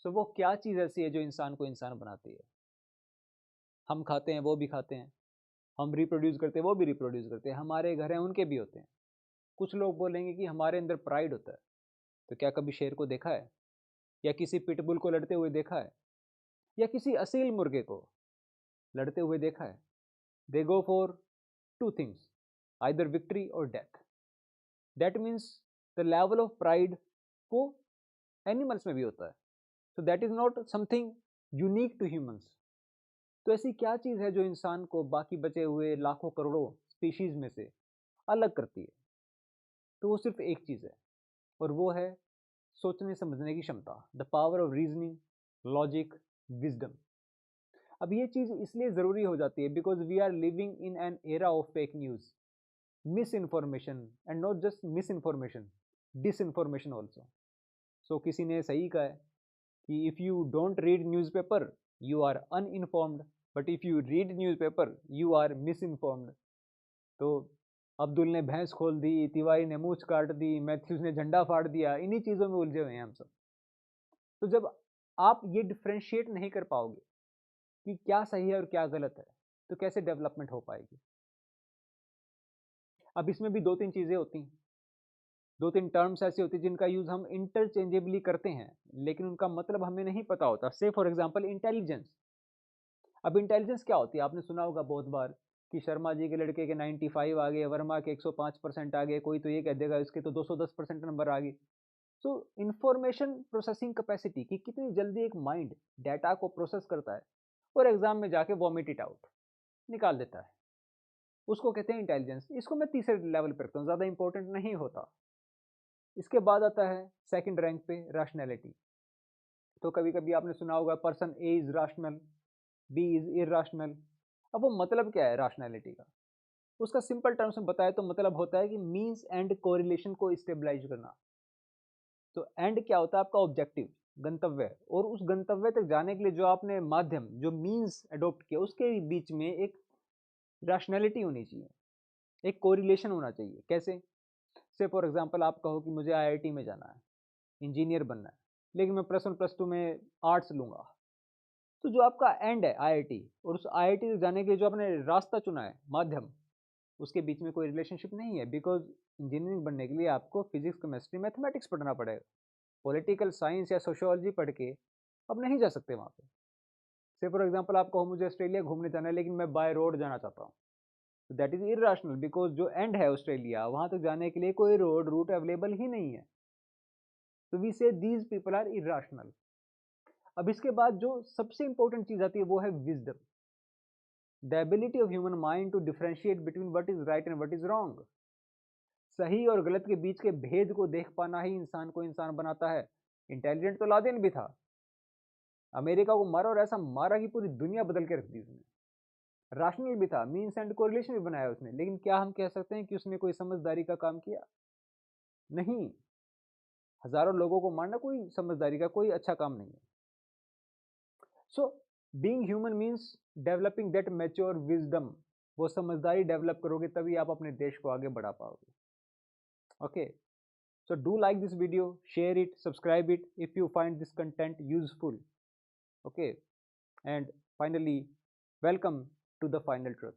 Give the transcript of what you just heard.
सो वो क्या चीज़ ऐसी है जो इंसान को इंसान बनाती है? हम खाते हैं, वो भी खाते हैं। हम रिप्रोड्यूस करते हैं, वो भी रिप्रोड्यूस करते हैं। हमारे घर हैं, उनके भी होते हैं। कुछ लोग बोलेंगे कि हमारे अंदर प्राइड होता है। तो क्या कभी शेर को देखा है? या किसी पिटबुल को लड़ते हुए देखा है? या किसी असील मुर्गे को लड़ते हुए देखा है? They go for two things, either victory और death. That means the level of pride वो एनिमल्स में भी होता है। So that is not something unique to humans. तो ऐसी क्या चीज़ है जो इंसान को बाकी बचे हुए लाखों करोड़ों स्पीशीज में से अलग करती है? तो वो सिर्फ एक चीज़ है, और वो है सोचने समझने की क्षमता, the power of reasoning, logic, wisdom. अब ये चीज़ इसलिए ज़रूरी हो जाती है because we are living in an era of fake news, misinformation, and not just misinformation, disinformation also. So किसी ने सही कहा है कि if you don't read newspaper you are uninformed, but if you read newspaper you are misinformed. तो अब्दुल ने भैंस खोल दी, तिवारी ने मूछ काट दी, मैथ्यूज ने झंडा फाड़ दिया, इन्हीं चीज़ों में उलझे हुए हैं हम सब। तो जब आप ये डिफ्रेंशिएट नहीं कर पाओगे कि क्या सही है और क्या गलत है, तो कैसे डेवलपमेंट हो पाएगी? अब इसमें भी दो तीन चीज़ें होती हैं, दो तीन टर्म्स ऐसी होती हैं जिनका यूज़ हम इंटरचेंजेबली करते हैं, लेकिन उनका मतलब हमें नहीं पता होता। से फॉर एग्जाम्पल इंटेलिजेंस। अब इंटेलिजेंस क्या होती है? आपने सुना होगा बहुत बार कि शर्मा जी के लड़के के 95 आ गए, वर्मा के 105% आ गए, कोई तो ये कह देगा इसके तो 210% नंबर आ गए। सो इंफॉर्मेशन प्रोसेसिंग कैपेसिटी की कितनी जल्दी एक माइंड डाटा को प्रोसेस करता है और एग्जाम में जाके वॉमिट इट आउट निकाल देता है, उसको कहते हैं इंटेलिजेंस। इसको मैं तीसरे लेवल पर रखता हूँ, ज़्यादा इंपॉर्टेंट नहीं होता। इसके बाद आता है सेकंड रैंक पे रैशनैलिटी। तो कभी कभी आपने सुना होगा person A is rational, B is irrational. अब वो मतलब क्या है रैशनैलिटी का? उसका सिंपल टर्म्स में बताया तो मतलब होता है कि मीन्स एंड कोरिलेशन को स्टेबलाइज करना। तो एंड क्या होता है? आपका ऑब्जेक्टिव, गंतव्य, और उस गंतव्य तक जाने के लिए जो आपने माध्यम, जो मीन्स अडॉप्ट किया, उसके बीच में एक रैशनैलिटी होनी चाहिए, एक कोरिलेशन होना चाहिए। कैसे? से फॉर एग्जांपल आप कहो कि मुझे आईआईटी में जाना है, इंजीनियर बनना है, लेकिन मैं प्लस वन प्लस टू में आर्ट्स लूंगा। तो जो आपका एंड है आईआईटी, और उस आईआईटी तक जाने के लिए जो आपने रास्ता चुना है, माध्यम, उसके बीच में कोई रिलेशनशिप नहीं है। बिकॉज इंजीनियरिंग बनने के लिए आपको फिजिक्स, केमिस्ट्री, मैथमेटिक्स पढ़ना पड़ेगा। पॉलिटिकल साइंस या सोशियोलॉजी पढ़ के अब नहीं जा सकते वहाँ पे। से फॉर एग्जांपल आप कहो मुझे ऑस्ट्रेलिया घूमने जाना है, लेकिन मैं बाय रोड जाना चाहता हूँ, तो दैट इज इरेशनल, बिकॉज जो एंड है ऑस्ट्रेलिया, वहाँ तक जाने के लिए कोई रोड रूट अवेलेबल ही नहीं है। तो वी से दीज पीपल आर इरेशनल। अब इसके बाद जो सबसे इंपॉर्टेंट चीज आती है वो है wisdom, the ability of human mind to differentiate between what is right and what is wrong. सही और गलत के बीच के भेद को देख पाना ही इंसान को इंसान बनाता है। इंटेलिजेंट तो लादेन भी था, अमेरिका को मारा और ऐसा मारा कि पूरी दुनिया बदल के रख दी उसने। राशनल भी था, मीन्स एंड कोरिलेशन भी बनाया उसने, लेकिन क्या हम कह सकते हैं कि उसने कोई समझदारी का काम किया? नहीं। हजारों लोगों को मारना कोई समझदारी का, कोई अच्छा काम नहीं है। So being human means developing that mature wisdom. वो समझदारी डेवलप करोगे तभी आप अपने देश को आगे बढ़ा पाओगे। Okay, so do like this video, share it, subscribe it if you find this content useful. Okay, and finally, welcome to the final truth.